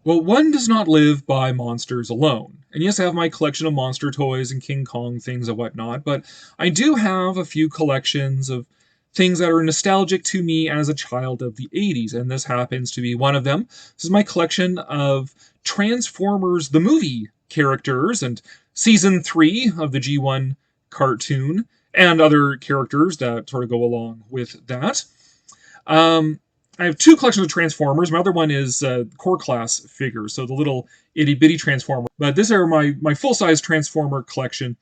Well, one does not live by monsters alone. And yes, I have my collection of monster toys and King Kong things and whatnot, but I do have a few collections of things that are nostalgic to me as a child of the 80s, and this happens to be one of them. This is my collection of Transformers the movie characters and season 3 of the G1 cartoon and other characters that sort of go along with that. Um, I have two collections of Transformers. My other one is Core Class figures, so the little itty bitty Transformer. But these are my full size Transformer collection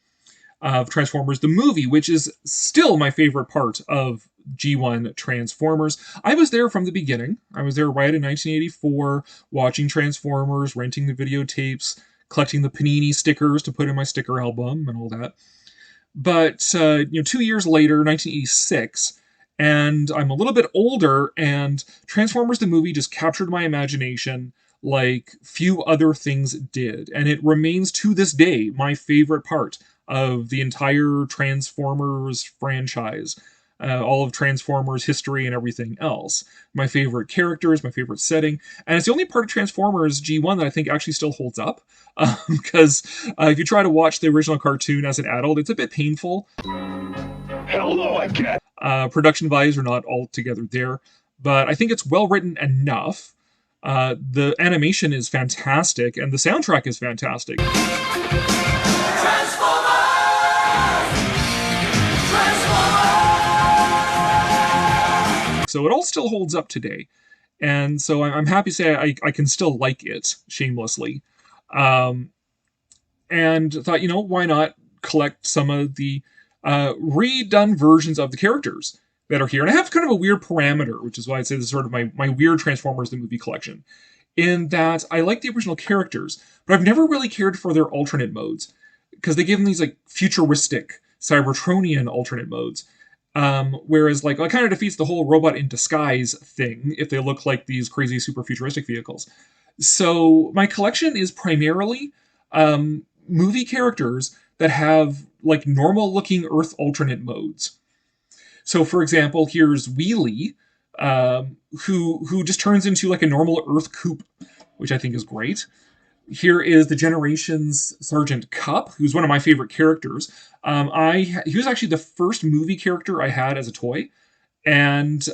of Transformers the movie, which is still my favorite part of G1 Transformers. I was there from the beginning. I was there right in 1984, watching Transformers, renting the videotapes, collecting the Panini stickers to put in my sticker album and all that. But 2 years later, 1986, and I'm a little bit older, and Transformers the movie just captured my imagination like few other things did, and it remains to this day my favorite part of the entire Transformers franchise. All of Transformers history and everything else. My favorite characters, my favorite setting, and it's the only part of Transformers G1 that I think actually still holds up. Because if you try to watch the original cartoon as an adult, it's a bit painful. Hell no, I can't. Production values are not altogether there, but I think it's well written enough. The animation is fantastic, and the soundtrack is fantastic. So it all still holds up today. And so I'm happy to say I can still like it shamelessly. And thought, why not collect some of the redone versions of the characters that are here. And I have kind of a weird parameter, which is why I'd say this is sort of my weird Transformers the movie collection, in that I like the original characters, but I've never really cared for their alternate modes, because they give them these like futuristic Cybertronian alternate modes. Whereas, like, it kind of defeats the whole robot in disguise thing if they look like these crazy super futuristic vehicles. So my collection is primarily movie characters that have like normal looking Earth alternate modes. So, for example, here's Wheelie, who just turns into like a normal Earth coupe, which I think is great. Here is the Generations Sergeant Kup, who's one of my favorite characters. He was actually the first movie character I had as a toy, and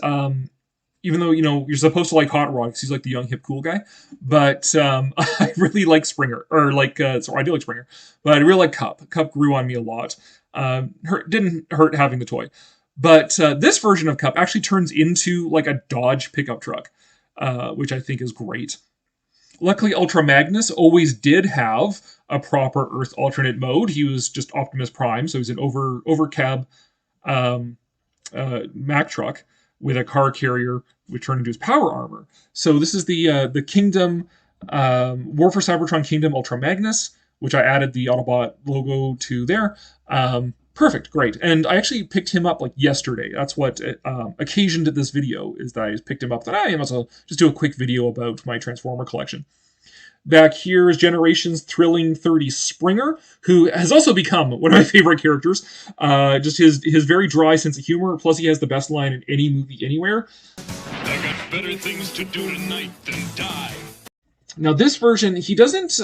even though you're supposed to like Hot Rod because he's like the young hip cool guy, but I really like Springer, or like so I do like Springer, but I really like Kup. Kup grew on me a lot. Didn't hurt having the toy, but this version of Kup actually turns into like a Dodge pickup truck, which I think is great. Luckily, Ultra Magnus always did have a proper Earth alternate mode. He was just Optimus Prime, so he's an overcab Mack truck with a car carrier which turned into his power armor. So this is the Kingdom War for Cybertron Kingdom Ultra Magnus, which I added the Autobot logo to there. Perfect, great. And I actually picked him up like yesterday. That's what occasioned this video, is that I picked him up. That I must just do a quick video about my Transformer collection. Back here is Generations Thrilling 30 Springer, who has also become one of my favorite characters. Just his very dry sense of humor, plus he has the best line in any movie anywhere. I got better things to do tonight than die. Now this version, he doesn't...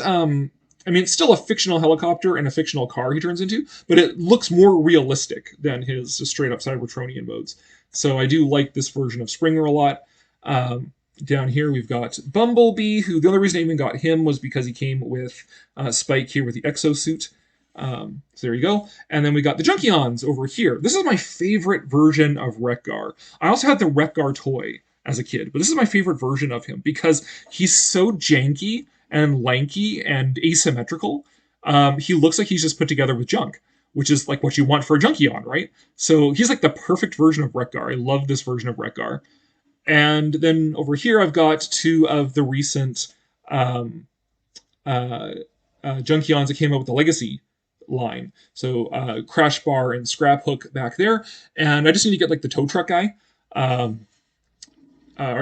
it's still a fictional helicopter and a fictional car he turns into, but it looks more realistic than his straight-up Cybertronian modes. So I do like this version of Springer a lot. Down here we've got Bumblebee, who the only reason I even got him was because he came with Spike here with the exosuit. So there you go. And then we got the Junkions over here. This is my favorite version of Wreck-Gar. I also had the Wreck-Gar toy as a kid, but this is my favorite version of him because he's so janky and lanky and asymmetrical. He looks like he's just put together with junk, which is like what you want for a Junkion, right? So he's like the perfect version of Wreck-Gar. I love this version of Wreck-Gar. And then over here, I've got two of the recent Junkions that came out with the Legacy line. So Crash Bar and Scrap Hook back there. And I just need to get like the tow truck guy. Or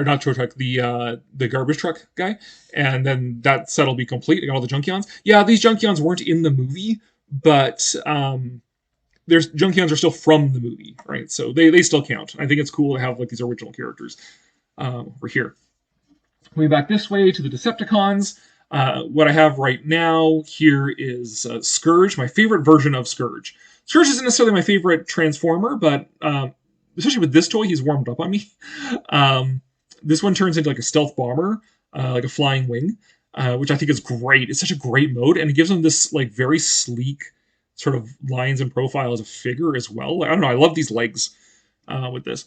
not tow truck, the garbage truck guy. And then that set will be complete. I got all the Junkions. Yeah, these Junkions weren't in the movie, but there's Junkions are still from the movie, right? So they still count. I think it's cool to have like these original characters over here. Going back this way to the Decepticons, what I have right now here is Scourge, my favorite version of Scourge. Scourge isn't necessarily my favorite Transformer, but especially with this toy, he's warmed up on me. This one turns into like a stealth bomber, like a flying wing, which I think is great. It's such a great mode, and it gives him this like very sleek sort of lines and profile as a figure as well. I don't know. I love these legs with this.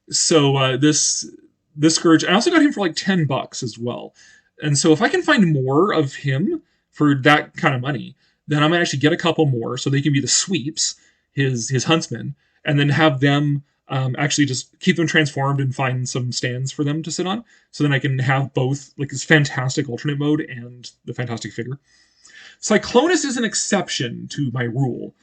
So this Scourge, I also got him for like $10 as well. And so if I can find more of him for that kind of money, then I'm gonna actually get a couple more so they can be the sweeps, his huntsmen, and then have them actually just keep them transformed and find some stands for them to sit on. So then I can have both like this fantastic alternate mode and the fantastic figure. Cyclonus is an exception to my rule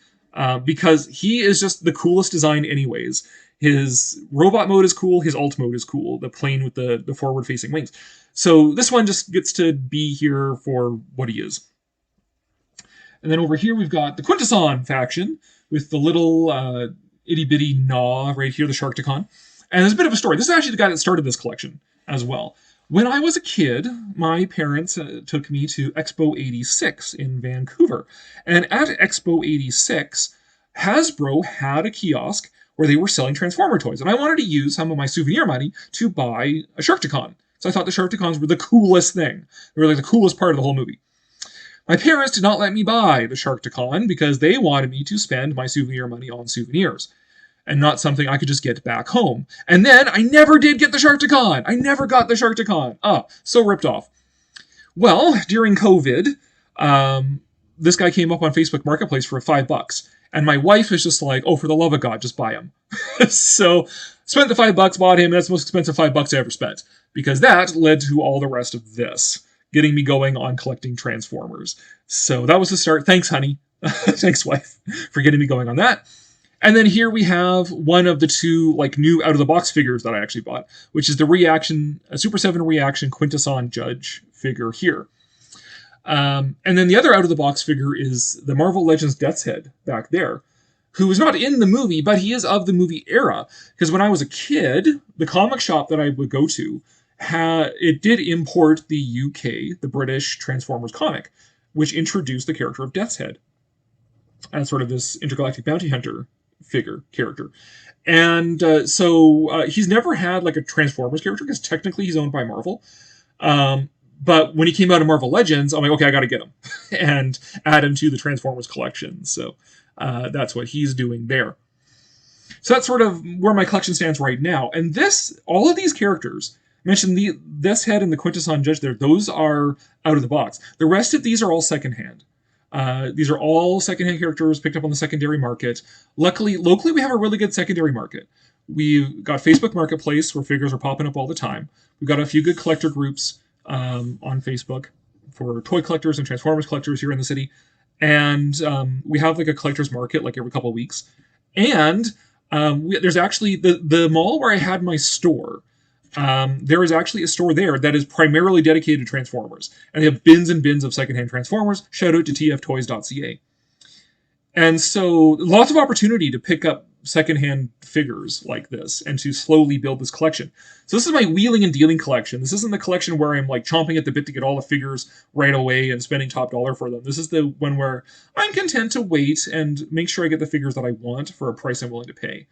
because he is just the coolest design anyways. His robot mode is cool, his alt mode is cool, the plane with the forward-facing wings. So this one just gets to be here for what he is. And then over here we've got the Quintesson faction with the little itty-bitty Gnaw right here, the Sharkticon. And there's a bit of a story. This is actually the guy that started this collection as well. When I was a kid, my parents took me to Expo 86 in Vancouver. And at Expo 86, Hasbro had a kiosk where they were selling Transformer toys. And I wanted to use some of my souvenir money to buy a Sharkticon. So I thought the Sharkticons were the coolest thing. They were like the coolest part of the whole movie. My parents did not let me buy the Sharkticon because they wanted me to spend my souvenir money on souvenirs and not something I could just get back home. And then I never did get the Sharkticon. I never got the Sharkticon. So ripped off. Well, during COVID, this guy came up on Facebook Marketplace for $5. And my wife is just like, oh, for the love of God, just buy him. So spent the $5, bought him. That's the most expensive $5 I ever spent. Because that led to all the rest of this, getting me going on collecting Transformers. So that was the start. Thanks, honey. Thanks, wife, for getting me going on that. And then here we have one of the two like new out-of-the-box figures that I actually bought, which is the Super 7 Reaction Quintesson Judge figure here. And then the other out-of-the-box figure is the Marvel Legends Death's Head back there, who is not in the movie, but he is of the movie era. Because when I was a kid, the comic shop that I would go to, it did import the UK, the British Transformers comic, which introduced the character of Death's Head as sort of this intergalactic bounty hunter character. And so he's never had like a Transformers character because technically he's owned by Marvel. But when he came out of Marvel Legends, I'm like, okay, I got to get him and add him to the Transformers collection. So that's what he's doing there. So that's sort of where my collection stands right now. And all of these characters, mentioned this head and the Quintesson Judge there, those are out of the box. The rest of these are all secondhand. These are all secondhand characters picked up on the secondary market. Luckily, locally, we have a really good secondary market. We've got Facebook Marketplace where figures are popping up all the time. We've got a few good collector groups on Facebook for toy collectors and Transformers collectors here in the city. And we have like a collector's market like every couple of weeks. And there's actually the mall where I had my store. There is actually a store there that is primarily dedicated to Transformers. And they have bins and bins of secondhand Transformers. Shout out to tftoys.ca. And so lots of opportunity to pick up secondhand figures like this and to slowly build this collection. So this is my wheeling and dealing collection. This isn't the collection where I'm like chomping at the bit to get all the figures right away and spending top dollar for them. This is the one where I'm content to wait and make sure I get the figures that I want for a price I'm willing to pay.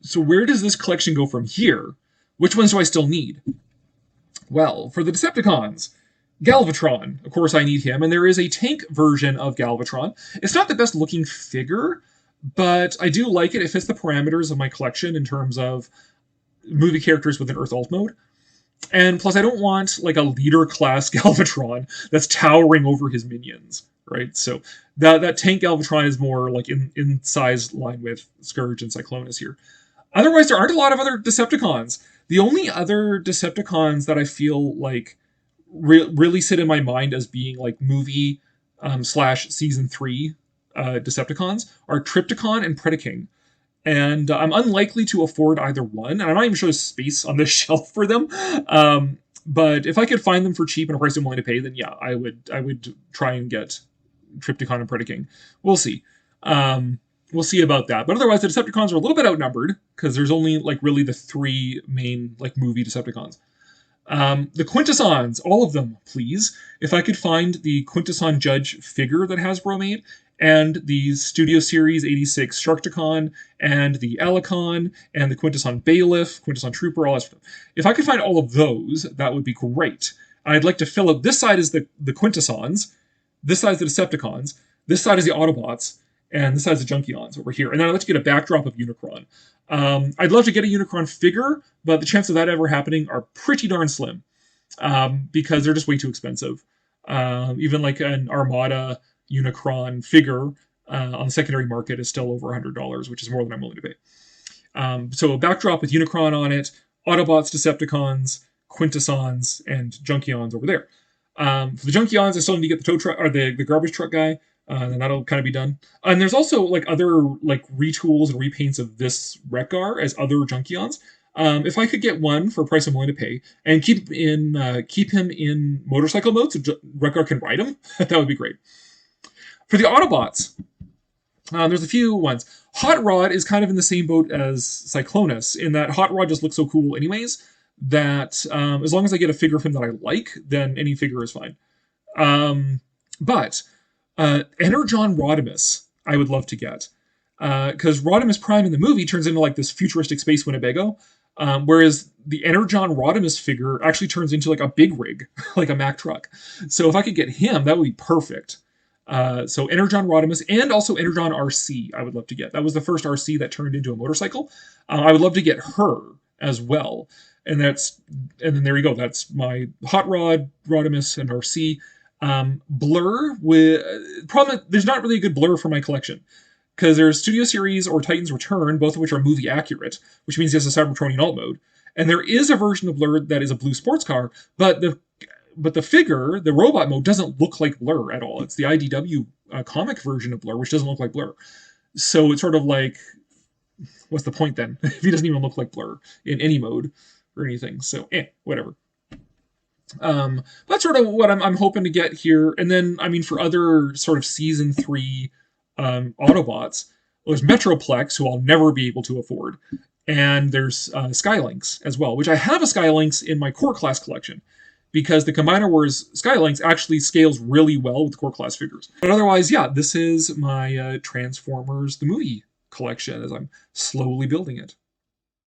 So where does this collection go from here? Which ones do I still need? Well, for the Decepticons, Galvatron, of course I need him, and there is a tank version of Galvatron. It's not the best looking figure, but I do like it. It fits the parameters of my collection in terms of movie characters with an Earth alt mode. And plus I don't want like a leader class Galvatron that's towering over his minions, right? So that tank Galvatron is more like in size line with Scourge and Cyclonus here. Otherwise, there aren't a lot of other Decepticons. The only other Decepticons that I feel like really sit in my mind as being like movie / season 3 Decepticons are Trypticon and Predaking. And I'm unlikely to afford either one, and I'm not even sure there's space on this shelf for them. But if I could find them for cheap and a price I'm willing to pay, then yeah, I would try and get Trypticon and Predaking. We'll see. We'll see about that. But otherwise, the Decepticons are a little bit outnumbered because there's only like really the 3 main like movie Decepticons. The Quintessons, all of them, please. If I could find the Quintesson Judge figure that Hasbro made, and the Studio Series 86 Sharkticon, and the Alicon, and the Quintesson Bailiff, Quintesson Trooper, all that stuff. If I could find all of those, that would be great. I'd like to fill up, this side is the Quintessons, this side is the Decepticons, this side is the Autobots, and this side is the Junkions over here. And then I'd like to get a backdrop of Unicron. I'd love to get a Unicron figure, but the chances of that ever happening are pretty darn slim, because they're just way too expensive. Even like an Armada Unicron figure on the secondary market is still over $100, which is more than I'm willing to pay. So a backdrop with Unicron on it, Autobots, Decepticons, Quintessons, and Junkions over there. For the Junkions, I still need to get the tow truck or the garbage truck guy. And that'll kind of be done. And there's also like other like retools and repaints of this Wreck-Gar as other Junkions. If I could get one for a price I'm willing to pay and keep him in motorcycle mode so Wreck-Gar can ride him, that would be great. For the Autobots, there's a few ones. Hot Rod is kind of in the same boat as Cyclonus in that Hot Rod just looks so cool anyways that as long as I get a figure of him that I like, then any figure is fine. But Energon Rodimus, I would love to get. Because Rodimus Prime in the movie turns into like this futuristic space Winnebago, whereas the Energon Rodimus figure actually turns into like a big rig, like a Mack truck. So if I could get him, that would be perfect. So Energon Rodimus and also Energon RC, I would love to get. That was the first RC that turned into a motorcycle. I would love to get her as well. And then there you go. That's my Hot Rod, Rodimus, and RC. Blur with problem. There's not really a good Blur for my collection because there's Studio Series or Titans Return, both of which are movie accurate, which means he has a Cybertronian alt mode. And there is a version of Blur that is a blue sports car, but the figure, the robot mode, doesn't look like Blur at all. It's the IDW comic version of Blur, which doesn't look like Blur. So it's sort of like, what's the point then if he doesn't even look like Blur in any mode or anything? So whatever. That's sort of what I'm hoping to get here. And then, I mean, for other sort of Season 3 Autobots, there's Metroplex, who I'll never be able to afford. And there's Skylynx as well, which I have a Skylynx in my core class collection because the Combiner Wars Skylynx actually scales really well with core class figures. But otherwise, yeah, this is my Transformers the movie collection as I'm slowly building it.